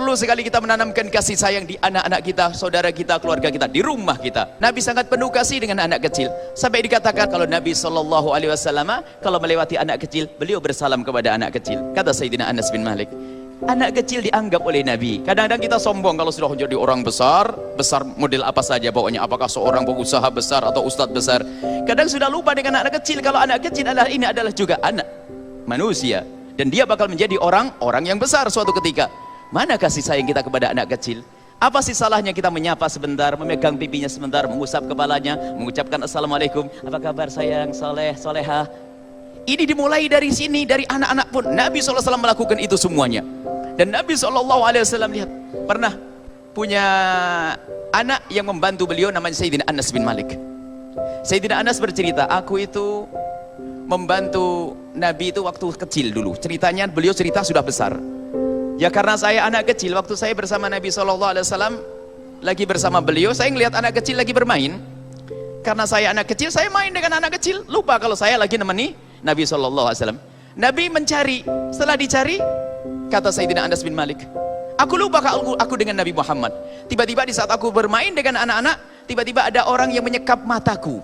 perlu sekali kita menanamkan kasih sayang di anak-anak kita, saudara kita, keluarga kita, di rumah kita. Nabi sangat penuh kasih dengan anak kecil, sampai dikatakan kalau Nabi SAW kalau melewati anak kecil, beliau bersalam kepada anak kecil. Kata Sayyidina Anas bin Malik, anak kecil dianggap oleh Nabi. Kadang-kadang kita sombong kalau sudah menjadi orang besar, besar model apa saja pokoknya, apakah seorang pengusaha besar atau ustadz besar. Kadang sudah lupa dengan anak kecil, kalau anak kecil ini adalah juga anak manusia, dan dia bakal menjadi orang yang besar suatu ketika. Mana kasih sayang kita kepada anak kecil? Apa sih salahnya kita menyapa sebentar, memegang pipinya sebentar, mengusap kepalanya, mengucapkan assalamualaikum, apa kabar sayang, soleh, soleha. Ini dimulai dari sini, dari anak-anak pun. Nabi SAW melakukan itu semuanya. Dan Nabi SAW lihat, pernah punya anak yang membantu beliau, namanya Sayyidina Anas bin Malik. Sayyidina Anas bercerita, aku itu membantu Nabi itu waktu kecil dulu. Ceritanya beliau cerita sudah besar. Ya karena saya anak kecil, waktu saya bersama Nabi SAW, lagi bersama beliau, saya ngelihat anak kecil lagi bermain. Karena saya anak kecil, saya main dengan anak kecil, lupa kalau saya lagi nemeni Nabi SAW. Nabi mencari, setelah dicari, kata Sayyidina Anas bin Malik, aku lupa kalau aku dengan Nabi Muhammad. Tiba-tiba di saat aku bermain dengan anak-anak, tiba-tiba ada orang yang menyekap mataku.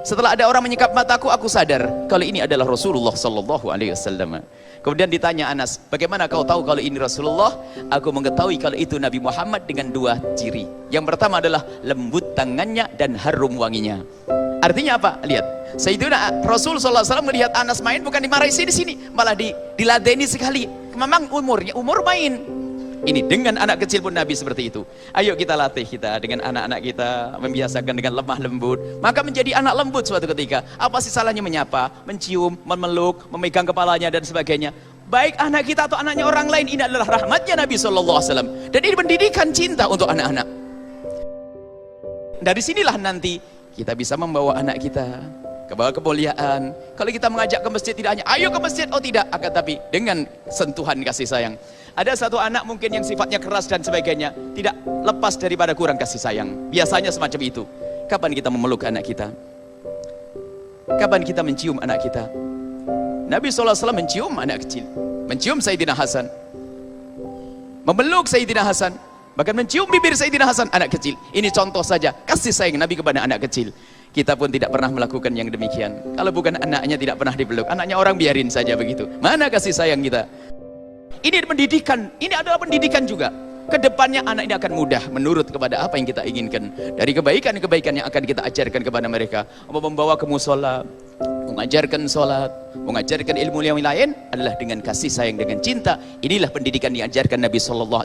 Setelah ada orang menyekap mataku, aku sadar kalau ini adalah Rasulullah SAW. Kemudian ditanya Anas, bagaimana kau tahu kalau ini Rasulullah? Aku mengetahui kalau itu Nabi Muhammad dengan dua ciri. Yang pertama adalah lembut tangannya dan harum wanginya. Artinya apa? Lihat, Sayyidina Rasul SAW melihat Anas main, bukan dimarahi sini, malah diladeni sekali. Memang umur main. Ini dengan anak kecil pun Nabi seperti itu. Ayo kita latih kita dengan anak-anak kita, membiasakan dengan lemah lembut, maka menjadi anak lembut suatu ketika. Apa sih salahnya menyapa, mencium, memeluk, memegang kepalanya dan sebagainya. Baik anak kita atau anaknya orang lain, ini adalah rahmatnya Nabi SAW. Dan ini pendidikan cinta untuk anak-anak. Dari sinilah nanti kita bisa membawa anak kita ke bawah kemuliaan. Kalau kita mengajak ke masjid, tidak hanya ayo ke masjid, oh tidak, akan tapi dengan sentuhan kasih sayang. Ada satu anak mungkin yang sifatnya keras dan sebagainya, tidak lepas daripada kurang kasih sayang. Biasanya semacam itu. Kapan kita memeluk anak kita? Kapan kita mencium anak kita? Nabi SAW mencium anak kecil, mencium Sayyidina Hasan, memeluk Sayyidina Hasan, bahkan mencium bibir Sayyidina Hasan, anak kecil. Ini contoh saja kasih sayang Nabi kepada anak kecil. Kita pun tidak pernah melakukan yang demikian. Kalau bukan anaknya tidak pernah dipeluk, anaknya orang biarin saja begitu. Mana kasih sayang kita? Ini pendidikan, ini adalah pendidikan juga. Kedepannya anak ini akan mudah menurut kepada apa yang kita inginkan. Dari kebaikan-kebaikan yang akan kita ajarkan kepada mereka. Membawa ke musola, mengajarkan sholat, mengajarkan ilmu yang lain adalah dengan kasih sayang, dengan cinta. Inilah pendidikan yang diajarkan Nabi SAW.